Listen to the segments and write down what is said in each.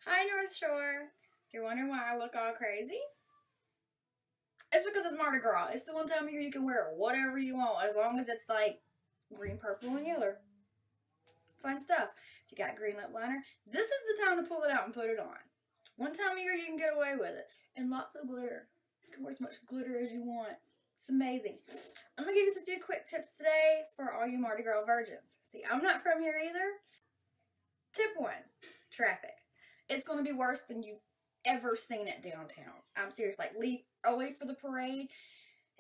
Hi, North Shore. If you're wondering why I look all crazy, it's because it's Mardi Gras. It's the one time of year you can wear whatever you want, as long as it's like green, purple, and yellow. Fun stuff. If you got green lip liner, this is the time to pull it out and put it on. One time of year you can get away with it. And lots of glitter. You can wear as much glitter as you want. It's amazing. I'm going to give you a few quick tips today for all you Mardi Gras virgins. See, I'm not from here either. Tip 1. Traffic. It's going to be worse than you've ever seen it downtown. I'm serious. Like, leave early for the parade.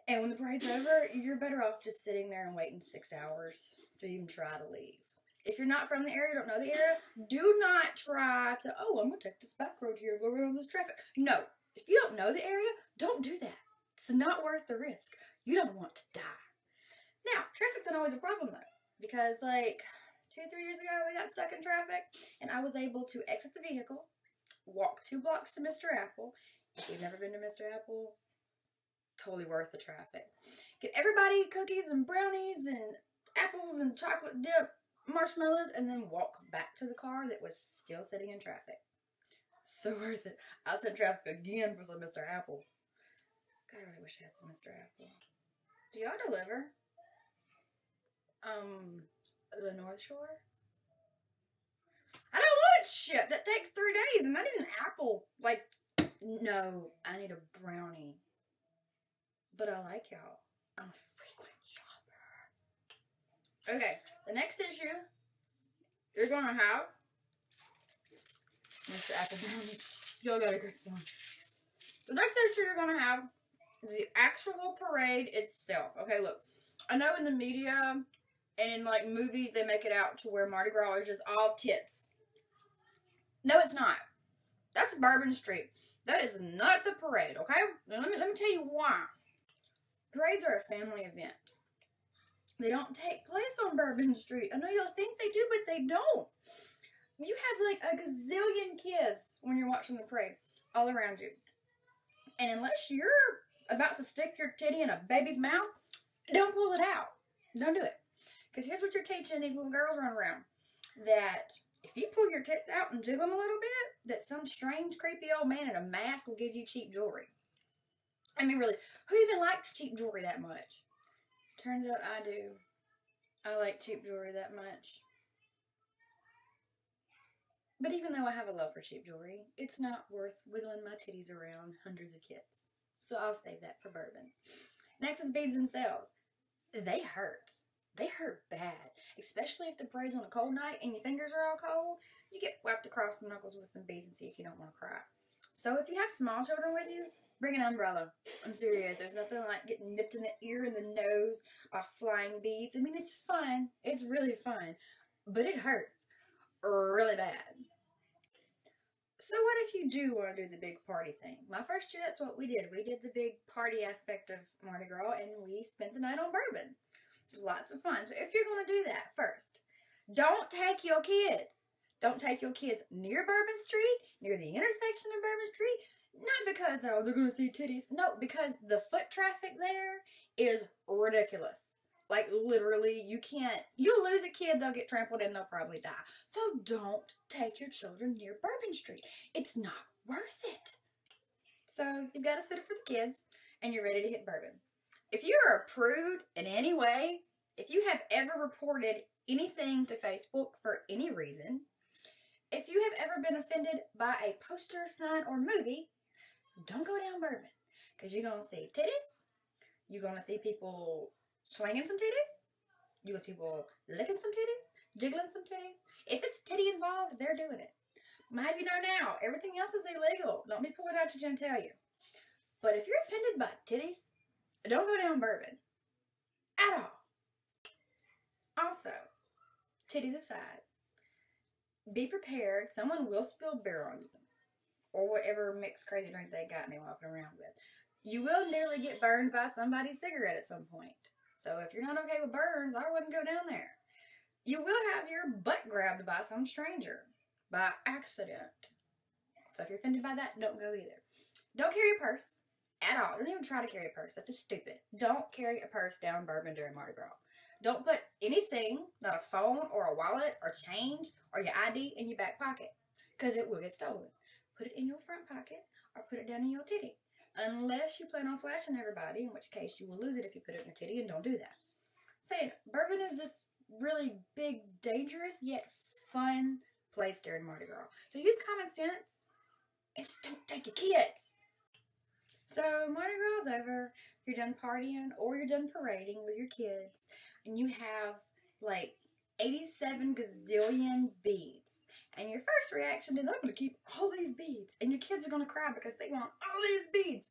And when the parade's over, you're better off just sitting there and waiting 6 hours to even try to leave. If you're not from the area, don't know the area, do not try to, oh, I'm going to take this back road here, go around this traffic. No. If you don't know the area, don't do that. It's not worth the risk. You don't want to die. Now, traffic's not always a problem, though. Because, like, 2-3 years ago, we got stuck in traffic, and I was able to exit the vehicle, walk 2 blocks to Mr. Apple. If you've never been to Mr. Apple, totally worth the traffic. Get everybody cookies and brownies and apples and chocolate dip, marshmallows, and then walk back to the car that was still sitting in traffic. So worth it. I sent traffic again for some Mr. Apple. God, I really wish I had some Mr. Apple. Do y'all deliver? The North Shore? I don't want it shipped. That takes 3 days, and I need an apple. Like, no, I need a brownie. But I like y'all. I'm a frequent shopper. Okay, the next issue you're gonna have Mr. Apple brownies. Y'all got a good song. The next issue you're gonna have is the actual parade itself. Okay, look. I know in the media and in, like, movies, they make it out to where Mardi Gras is just all tits. No, it's not. That's Bourbon Street. That is not the parade, okay? Now, let me tell you why. Parades are a family event. They don't take place on Bourbon Street. I know y'all think they do, but they don't. You have, like, a gazillion kids when you're watching the parade all around you. And unless you're about to stick your titty in a baby's mouth, don't pull it out. Don't do it. Because here's what you're teaching these little girls running around. That if you pull your tits out and jiggle them a little bit, that some strange, creepy old man in a mask will give you cheap jewelry. I mean, really, who even likes cheap jewelry that much? Turns out I do. I like cheap jewelry that much. But even though I have a love for cheap jewelry, it's not worth wiggling my titties around hundreds of kids. So I'll save that for bourbon. Next is beads themselves. They hurt. They hurt bad. Especially if the parade's on a cold night and your fingers are all cold. You get whacked across the knuckles with some beads and see if you don't want to cry. So if you have small children with you, bring an umbrella. I'm serious. There's nothing like getting nipped in the ear and the nose by flying beads. I mean, it's fun. It's really fun. But it hurts really bad. So what if you do want to do the big party thing? My first year, that's what we did. We did the big party aspect of Mardi Gras, and we spent the night on bourbon. It's lots of fun. So if you're going to do that, first, don't take your kids. Don't take your kids near Bourbon Street, near the intersection of Bourbon Street. Not because, oh, they're going to see titties. No, because the foot traffic there is ridiculous. Like, literally, you'll lose a kid, they'll get trampled and they'll probably die. So don't take your children near Bourbon Street. It's not worth it. So you've got to sit it for the kids and you're ready to hit bourbon. If you're a prude in any way, if you have ever reported anything to Facebook for any reason, if you have ever been offended by a poster, sign, or movie, don't go down bourbon. Because you're going to see titties. You're going to see people swinging some titties. You're going to see people licking some titties, jiggling some titties. If it's titty involved, they're doing it. I'm have you know now, everything else is illegal. Don't be pulling out your and tell you. But if you're offended by titties, don't go down bourbon. At all. Also, titties aside, be prepared. Someone will spill beer on you. Or whatever mixed crazy drink they got and they walking around with. You will nearly get burned by somebody's cigarette at some point. So if you're not okay with burns, I wouldn't go down there. You will have your butt grabbed by some stranger. By accident. So if you're offended by that, don't go either. Don't carry a purse. At all. Don't even try to carry a purse. That's just stupid. Don't carry a purse down bourbon during Mardi Gras. Don't put anything, not a phone or a wallet or change or your ID in your back pocket. because it will get stolen. Put it in your front pocket or put it down in your titty. Unless you plan on flashing everybody, in which case you will lose it if you put it in your titty, and don't do that. Saying bourbon is this really big, dangerous, yet fun place during Mardi Gras. So use common sense and just don't take your kids. So Mardi Gras is over, you're done partying or you're done parading with your kids, and you have like 87 gazillion beads. And your first reaction is, I'm going to keep all these beads. And your kids are going to cry because they want all these beads.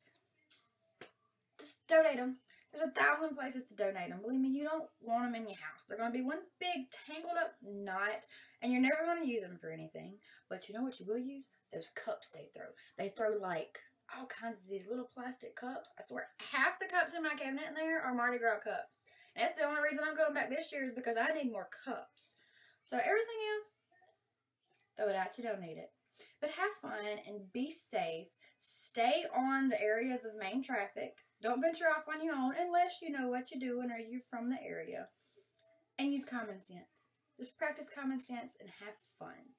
Just donate them. There's 1,000 places to donate them. Believe me, you don't want them in your house. They're going to be one big tangled up knot, and you're never going to use them for anything. But you know what you will use? Those cups they throw. They throw like all kinds of these little plastic cups. I swear, half the cups in my cabinet in there are Mardi Gras cups. And that's the only reason I'm going back this year is because I need more cups. So everything else, throw it out. You don't need it. But have fun and be safe. Stay on the areas of main traffic. Don't venture off on your own unless you know what you're doing or you're from the area. And use common sense. Just practice common sense and have fun.